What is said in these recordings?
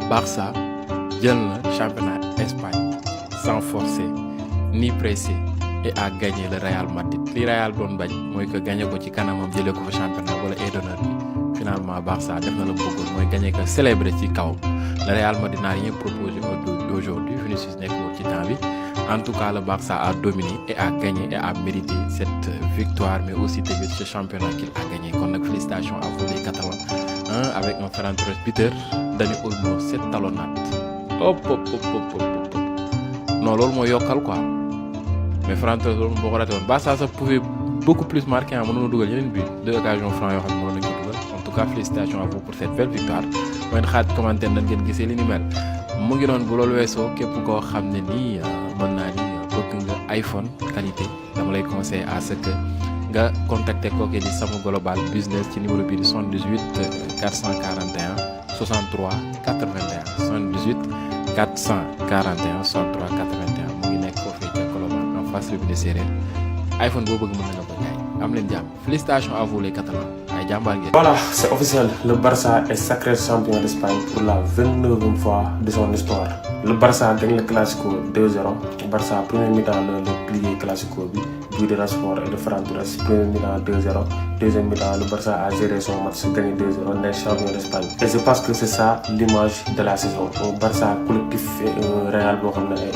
Barça jël na championnat Espagne sans forcer ni presser et a gagné le Real Madrid li Real doon bañ mooy que gagné ko ci kanamam jëlee ko fa championnat wala ay d'honneur bi finalement Barça def na la bëggoon mooy gagné ko célébrer ci kawam le Real Madrid n'a rien proposé aujourd'hui Vinicius nekk ci temps bi. En tout cas, le Barça a dominé et a gagné et a mérité cette victoire, mais aussi ce championnat qu'il a gagné. Donc, félicitations à vous les Catalans. Avec un Ferran Torres, Peter, Dani Olmo, 7 talonnades. Hop. Non, l'Olmo yokal quoi. Mais Ferran Torres, Olmo, Barça, ça pouvait beaucoup plus marquer en mononougal. Il y a une but, 2 occasions francs. En tout cas, félicitations à vous pour cette belle victoire. Vous pouvez commenter dans le numéro. Mu ngi doon bu loolu weesoo képp koo xam ne nii mën naa ni bëgg nga iPhone qualité dama lay conseiller à ce que nga contacter kooku di Sama Global Business ci numéro bii di 78 441 63 81 78 441 63 81 mu ngi nekk foofee ca Colobane en face rue de Séeréer iPhone boo bëgg mën na nga ko jaay am leen jàmm félicitations à vous les Catalans. Voilà, c'est officiel. Le Barça est sacré champion d'Espagne pour la 29e fois de son histoire. Le Barça gagne le Classico 2-0. Le Barça, premier mi-temps, le plié Classico, but de Rashford et de Ferran Torres. Premier mi-temps 2-0. Deuxième mi-temps, le Barça a géré son match, gagné 2-0, on est champion d'Espagne. Et je pense que c'est ça l'image de la saison. Le Barça collectif Real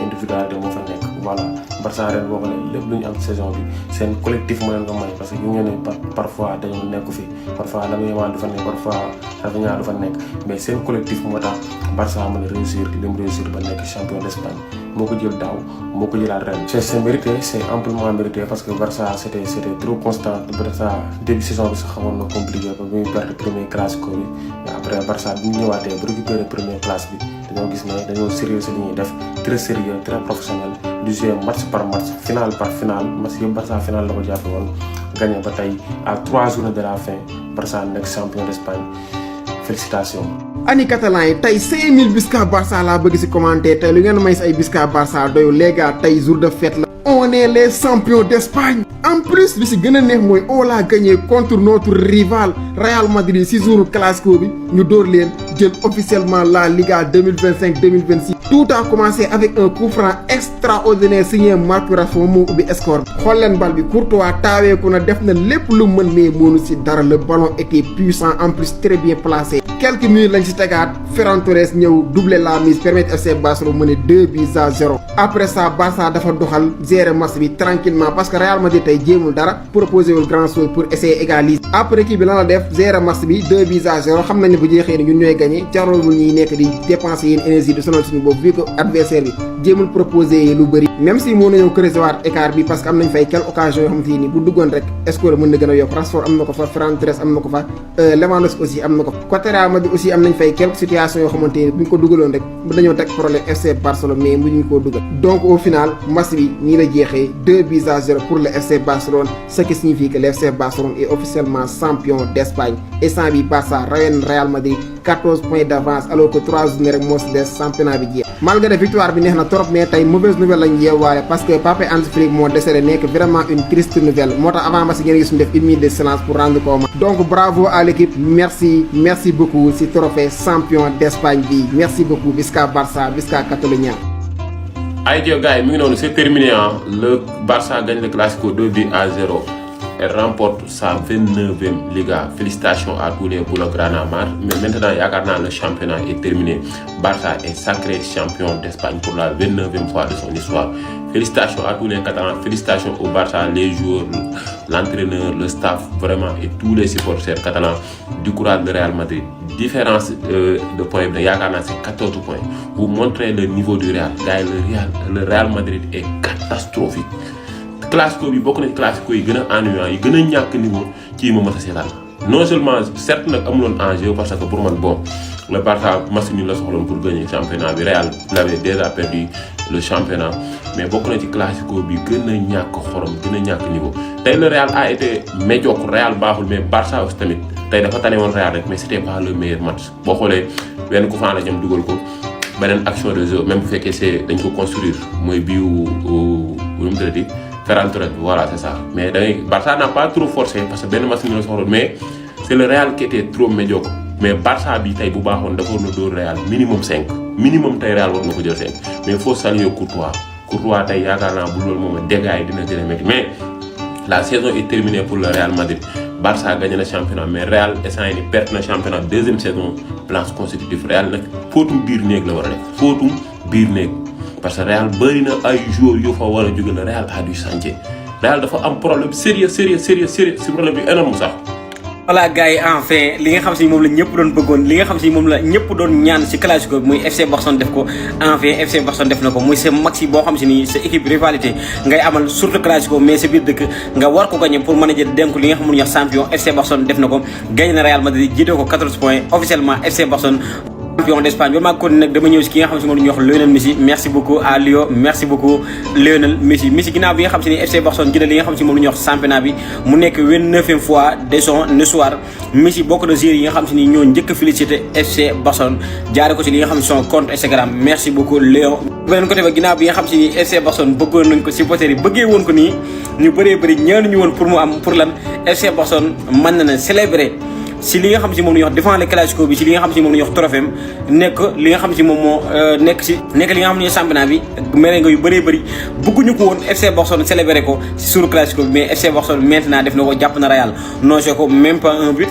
individuel de Mofanek. Voilà, Barça ren boo xoolee lépp lu ñu am saison bi seen collectif moo leen ko may parce que ñu ngeen ne parfois dañoo nekk fi parfois Lamine Yamal du fa nekk parfois Rafinha du fa nekk mais seen collectif moo tax Barça mën a réussir li mu réussir ba nekk champion d'Espagne moo ko jël daaw moo ko jëlaat ren. c'est mérité, c'est amplement mérité parce que Barça c'était trop constant. Barça début saison bi sax xamoon na compliqué ba muy perdre premier classico bi mais après Barça bi ñu ñëwaatee ba récupérer première place bi dañoo gis ne dañoo sérieux si li ñuy def très sérieux très professionnel. Du jouer match par match, final par final, match yëpp Barça final la ko jàppe woon gagné ba tey à 3 jours de la fin Barça nekk champion d'Espagne félicitations. ani catalan yi tey 5000 Bisca Barça laa bëgg si commenter tey lu ngeen may si ay Bisca Barça doyu les gars tey jour de fête la. On est les champions d'Espagne. En plus li si gën a neex mooy on l'a gagné contre notre rival Real Madrid si jour classico bi ñu dóor leen jël officiellement la Liga 2025-2026. Tout a commencé avec un coup franc extraordinaire signé Marcus Rashford moo ubbi score bi. xool leen bal bi Courtois taaweeku na def na lépp lu mën mais mënu si dara le ballon était puissant en plus très bien placé. Quelques minutes lañ si tegaat Ferran Torres ñëw doubler la mise permettre FC Barcelone mener 2-0. Après ça Barça dafa doxal gérer match bi tranquillement parce que Real Madrid tey jéemul dara proposé wul grand chose pour essayer égaliser. après kii bi lan la def gérer match bi 2-0 xam nañ ne bu jeexee ni ñun ñooy gagné jarul ñuy nekk di dépenser yéen énergie di sonal suñu bopp vu que adversaire bi jéemul proposé lu bëri. même si moo nañoo creuser waat écart bi parce que am nañ fay quelques occasions yoo xamante ni bu duggoon rek score mën na gën a yokk. Rashford am na ko fa Ferran Torres am na ko fa Lewandowski aussi am na ko fa. côté Real Madrid aussi am nañ fay quelques situations yoo xamante ni bu ñu ko dugaloon rek dañoo teg problème FC Barcelone mais mënuñu koo dugal. donc au final match bi nii la jeexee 2-0 pour le FC Barcelone ce qui signifie que le FC Barcelone est officiellement champion d'Espagne. Et sans bi Barça rawee Real Madrid 14 points d'avance alors que 3 journées rek moo si des championnat bi jeex. malgré victoire bi neex na trop mais tey mauvaise nouvelle lañ yeewaale parce que Pape Hansi Flick moo décédé nekk vraiment une triste nouvelle moo tax avant match ngeen gis ñu def une minute de silence pour rendre hommage. donc bravo à l'équipe merci beaucoup si trophée champion d'Espagne bi merci beaucoup Visca Barça Visca Catalunya. Allez gars, c'est terminé. Le Barça gagne le Classico 2-0 et remporte sa 29e Liga. Félicitations à tous les Blaugrana. Mais maintenant, le championnat est terminé. Barça est sacré champion d'Espagne pour la 29e fois de son histoire. Félicitations à tous les Catalans. Félicitations au Barça, les joueurs, l'entraîneur, le staff, vraiment, et tous les supporters catalans du courage de Real Madrid. Différence de points, c'est 14 points. Vous montrez le niveau du Real. Le Real Madrid est catastrophique. Classico bi bokk na ci classico yi gën a ennuyant yi gën a ñàkk niveau ci ma mës a seetaan non seulement certes nag amuloon enjeu parce que pour man bon le Barça match nul la soxloon pour gagner championnat bi Real l'avait déjà perdu le championnat mais bokk na ci classico bi gën a ñàkk xorom gën a ñàkk niveau. tey le Real a été médiocre Real baaxul mais Barça aussi tamit tey dafa tane woon Real rek mais c'était pas le meilleur match boo xoolee benn coup franc la ñam dugal ko beneen action de jeu même bu fekkee c'est dañ ko construire mooy biu nu mu tëddee Ferran Torres, voilà, c'est ça. Mais Barça n'a pas trop forcé parce que Ben Massimino mais c'est le Real qui était trop médiocre. mais Barça bi tey bu baaxoon dafa war na dóor Real minimum 5 minimum tey Real war na ko jël 5 mais faut saluer Courtois tey yaakaar naa bu loolu moom dégâts yi dina gën a métti mais la saison est terminée pour le Real Madrid. Barça gagné le championnat mais Real instant yii nii perte na championnat deuxième saison blanche consécutive Real nag fóotum biir néeg la war a def fóotum biir néeg parce que Real bëri na ay joueurs yu fa war a jóge la Real a du chantier Real dafa am problème sérieux si problème bi énorme sax. voilà gars yi enfin li nga xam si moom la ñëpp doon bëggoon li nga xam si moom la ñëpp doon ñaan si classico bi muy FC Barcelone def ko enfin FC Barcelone def na ko muy sa maxi boo xam si ni sa équipe rivalité ngay amal surtout classico mais sa biir dëkk nga war ko gagné pour mën a jël dénk li nga xam ne ñuy wax champion FC Barcelone def na ko gagné na Real Madrid jiite ko 14 points officiellement FC Barcelone champion d'Espagne ba maa ko nag dama ñëw si ki nga xam si moom la ñuy wax Lionel Messi merci beaucoup à Lio merci beaucoup Lionel Messi ginnaaw bi nga xam si ni FC Barcelone jëlee li nga xam si moom la ñuy wax championnat bi mu nekk 29e fois de son histoire Messi bokk na joueurs yi nga xam si ni ñoo njëkk a félicité FC Barcelone jaare ko si li nga xam si son compte Instagram merci beaucoup Léon beneen côté ba ginnaaw bi nga xam si ni FC Barcelone bëggoon nañ ko supporters yi bëggee woon ko nii ñu bëri ñaanuñu woon pour mu am pour lan FC Barcelone mën na célébrer si li nga xam si moom la ñuy wax devant le classico bi si li nga xam si moom la ñuy wax trophée nekk li nga xam si moom moo nekk li nga xam ne championnat bi merengue yu bëree bëri bëgguñu ko woon FC Barcelone célébrer ko si sur classico bi mais FC Barcelone maintenant def na ko jàpp na Real nogé ko même pas un but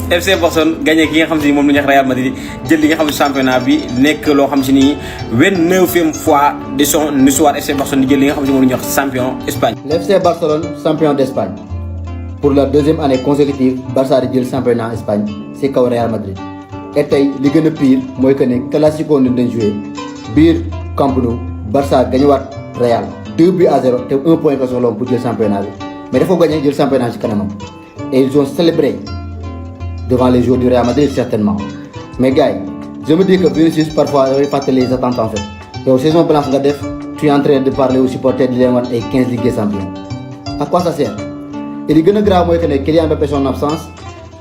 FC Barcelone gagné ki nga xam si moom la ñuy wax Real Madrid jël li nga xam si championnat bi nekk loo xam si ni 29e fois de son histoire FC Barcelone di jël li nga xam si moom la ñuy wax champion Espagne. Le FC Barcelone champion d'Espagne pour la deuxième année consécutive Barça di jël championnat Espagne si kaw Real Madrid et tey li gën a pire mooy que ne classico ni dañ joué biir Camp Nou Barça gagné waat Real 2-0 te 1 point ko soxla pour jël championnat bi mais dafa gagné jël championnat ci kanamam et ils ont célébré devant les joueurs du Real Madrid certainement mais gars yi je me dis que Vinicius parfois dafay fàttali les attentes en fait yow saison blanche nga def tu es en train de parler aux supporters di leen wan ay 15 Ligue des Champions à quoi ça sert et li gën a grave mooy que ne Kylian Mbappé son absence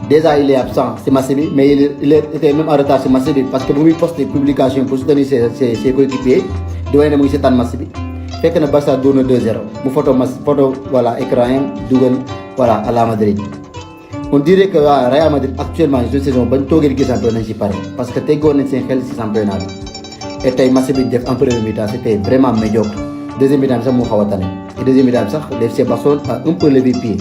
déjà il est absent ci match bi mais il était même en retard ci match bi parce que bu muy posté publication pour soutenir ses coéquipiers di wane ne mu ngi seetaan match bi fekk na Barça doon na 2-0 mu photo voilà écran yam dugal voilà à la Madrid. On dirait que Real Madrid actuellement une saison bañ toogee Ligue des Champions nañ ci pare parce que teggoon nañ seen xel ci championnat bi et tey match bi def en première mi-temps c'était vraiment médiocre deuxième mi-temps bi sax moo xaw a tane et deuxième mi-temps bi sax le FC Barcelone a un peu levé pied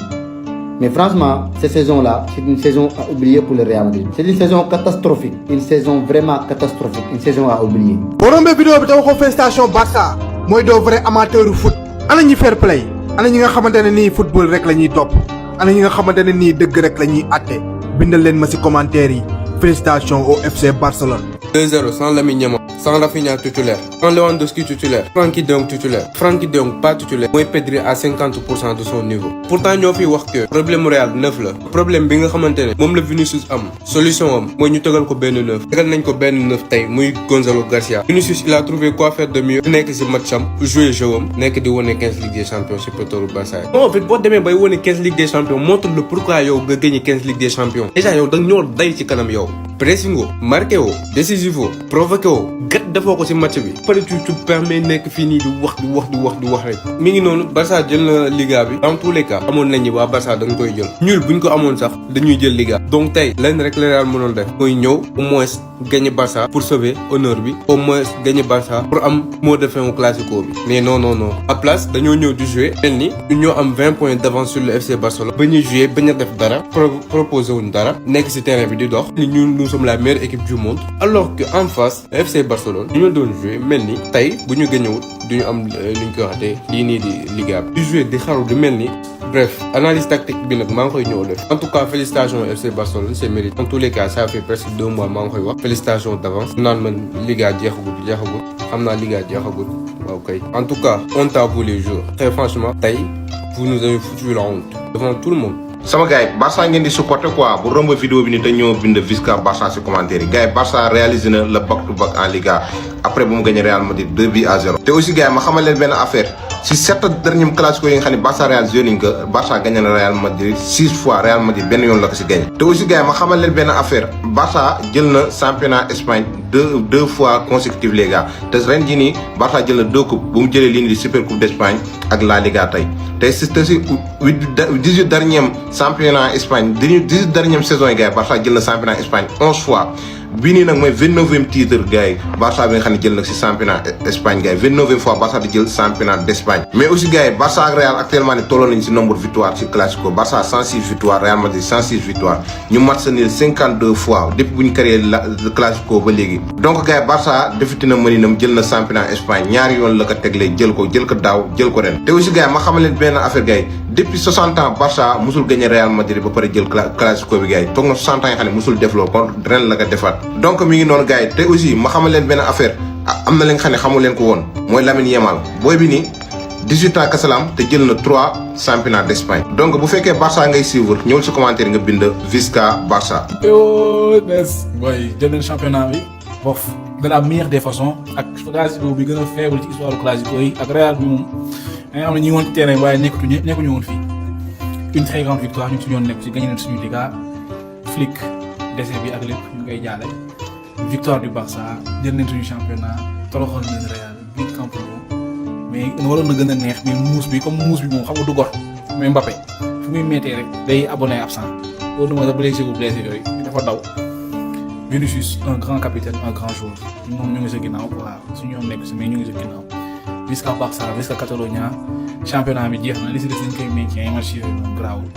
mais franchement cette saison-là c'est une saison à oublier pour le Real Madrid c'est une saison catastrophique une saison vraiment catastrophique une saison à oublier. boo rombee vidéo bi te waxoo félicitation Barça mooy doo vrai amateur foot ana ñi fair play ana ñi nga xamante ne nii football rek la ñuy topp. ana ñi nga xamante ne nii dëgg rek la ñuy àtte bindal leen ma ci commentaire yi félicitations au FC Barcelone. 2-0 sans Lamine Yamal, sans Rafinha titulaire, sans Lewandowski titulaire, Frenkie de Jong titulaire, Frenkie de Jong pas titulaire, mooy Pedri à 50% de son niveau. Pourtant ñoo fi wax que problème Real 9 la problème bi nga xamante ne moom la Vinicius am solution am mooy ñu tegal ko benn 9 tegal nañ ko benn 9 tey muy Gonzalo Garcia. Vinicius il a trouvé quoi faire de mieux nekk ci matcham jouer jeu am nekk di wane 15 Ligue des Champions ci pétrole Barça. non en fait boo demee bay wane 15 Ligue des Champions montre le pourquoi yow nga gagné 15 Ligue des Champions déjà yow da nga ñoo day ci kanam yow pressing woo marqué woo décisif woo provoqué woo gat defoo ko ci match bi pare tu permet nekk fii nii di wax rek mi ngi noonu Barça jël na Liga bi dans tous les cas amoon nañu waa Barça dañ koy jël ñuul buñ ko amoon sax dañuy jël Liga donc tey lenn rek la Real mënoon def mooy ñëw au moins gagner Barça pour sauver honneur bi au moins gagner Barça pour am mot de fin au classico bi mais non à place dañoo ñëw di jouer mel ni ñoo am 20 points d'avance sur le FC Barcelone ba ñuy jouer bañ a def dara proposé wuñ dara nekk ci terrain bi di dox ni nous sommes la meilleure équipe du monde alors que en face le FC Barcelone ñu doon jouer mel ni tey bu ñu gagné wut duñu am luñ ko waxatee lii nii di Liga bi di jouer di xaru di mel ni bref analyse tactique bi nag maa ngi koy ñëw def en tout cas félicitations FC Barcelone c'est mérite en tous les cas ça fait presque 2 mois maa ngi koy wax félicitations d'avance naan man Liga jeexagul xam naa Liga jeexagul waaw kay en tout cas honte à vous les joueurs très franchement tey vous nous avez foutu la honte devant tout le monde. sama gars yi Barça ngeen di supporter quoi bu romb vidéo bi ni dañoo bind Visca Barça ci commentaire yi gars yi Barça réalisé na le back to back en Liga après bu mu gagné Real Madrid 2-0 te aussi gars yi ma xamal leen benn affaire si 7 derniers classico yi nga xam ne Barça Real joué nañ ko Barça gagné na Real Madrid 6 fois Real Madrid benn yoon la ko si gagné. te aussi gars yi ma xamal leen benn affaire Barça jël na championnat Espagne deux fois consécutive les gars te ren jii nii Barça jël na 2 coupes bu mu jëlee lii di super coupe d'Espagne ak La Liga tey te si 18 derniers championnat Espagne 18 dernières saison yi gars yi Barça jël na championnat Espagne 11 fois. bii nii nag mooy 29e titre gars yi Barça bi nga xam ne jël nag si championnat Espagne gars yi 29e fois Barça di jël championnat d'Espagne. mais aussi gars yi Barça ak Real actuellement ni tolloo nañu si nombre victoire si classico Barça 106 victoire Real Madrid 106 victoire ñu match nul 52 fois depuis bu ñu créé le classico ba léegi. donc gars yi Barça defiti na mëninam jël na championnat Espagne ñaari yoon la ko teglee jël ko daaw jël ko ren. te aussi gars yi ma xamal leen benn affaire gars yi depuis 60 ans Barça musul gagné Real Madrid ba pare jël classico bi gars yi toog na 60 ans yoo xam ne musul def loolu kon ren la ko defaat. donc mi ngi noonu gars yi te aussi ma xamal leen benn affaire am na li nga xam ne xamul leen ko woon mooy Lamine Yamal booy bi nii 18 ans kasalam te jël na 3 championnats d'Espagne. donc bu fekkee Barça ngay suivre ñëwul si commentaire nga bind Visca Barça. booy jël nañ championnat bi bof de la meilleure des façons ak classico bi gën a faible ci histoire classico yi ak Real bi moom da am na ñi woon ci terrain waaye nekkuñu woon fii une très grande victoire ñu ci ñoon nekk ci gagné nañ suñu Liga Flick décès bi ak lépp ñu koy jaale victoire du Barça jël nañ suñu championnat toroxal nañ Real biir Camp Nou mais waroon na gën a neex mais muus bi moom xam nga du gor mais Mbappé fu muy méttee rek day abonné absent loolu duma sa blessé yooyu dafa daw Vinicius un grand capitaine un grand joueur moom ñu ngi sa ginnaaw waaw suñu yoon nekk si mais ñu ngi sa ginnaaw Visca Barça Visca Catalonia championnat bi jeex na li si des dañ koy maintien match yooyu moom garaawul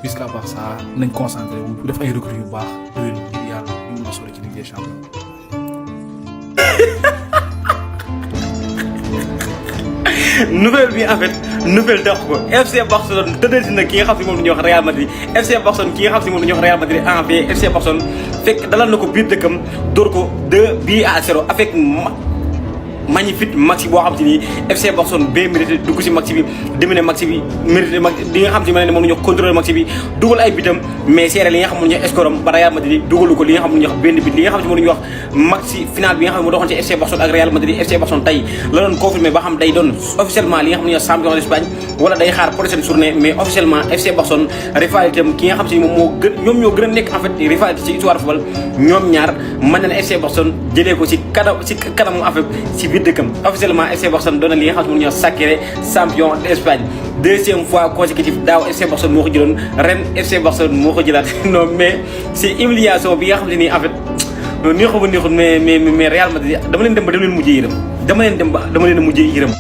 Visca Barça nañ concentré wu def ay recrues yu baax déwén ngir yàlla ñu mën a sori ci Ligue des Champions. nouvelle bi en fait nouvelle dàq ko FC Barcelone tëddal si nag ki nga xam si moom la ñuy wax Real Madrid FC Barcelone ki nga xam si moom la ñuy wax Real Madrid en FC Barcelone fekk dalal na ko biir dëkkam dóor ko 2-0 avec magnifique maxi boo xam si ni FC Barcelone ba mérité dugg si maxi bi demine maxi bi mérité li nga xam si ma ne moom la ñu wax contrôle maxi bi dugal ay bitam mais seere li nga xam ne ñu wax score am ba Real Madrid dugalu ko li nga xam ne ñu wax benn bit li nga xam si moom la ñu wax maxi final bi nga xam ne moo doxoon ci FC Barcelone ak Real Madrid FC Barcelone tey la doon confirmé ba xam day doon officiellement li nga xam ne ñu wax champion d'Espagne wala day xaar prochaine journée mais officiellement FC Barcelone rivalité am ki nga xam si moom moo gën ñoom ñoo gën a nekk en fait rivalité ci histoire football ñoom ñaar mën na ne FC Barcelone jëlee ko ci kanamu en fait ci biir dëkkam officiellement FC Barcelone doon na li nga xam ne ñoo sacré champion d'Espagne deuxième fois consécutif daaw FC Barcelone moo ko jëloon ren FC Barcelone moo ko jëlaat non mais c'est humiliation bi nga xam ne nii en fait neexul mais Real Madrid dama leen dem ba dama leen mujjee yërëm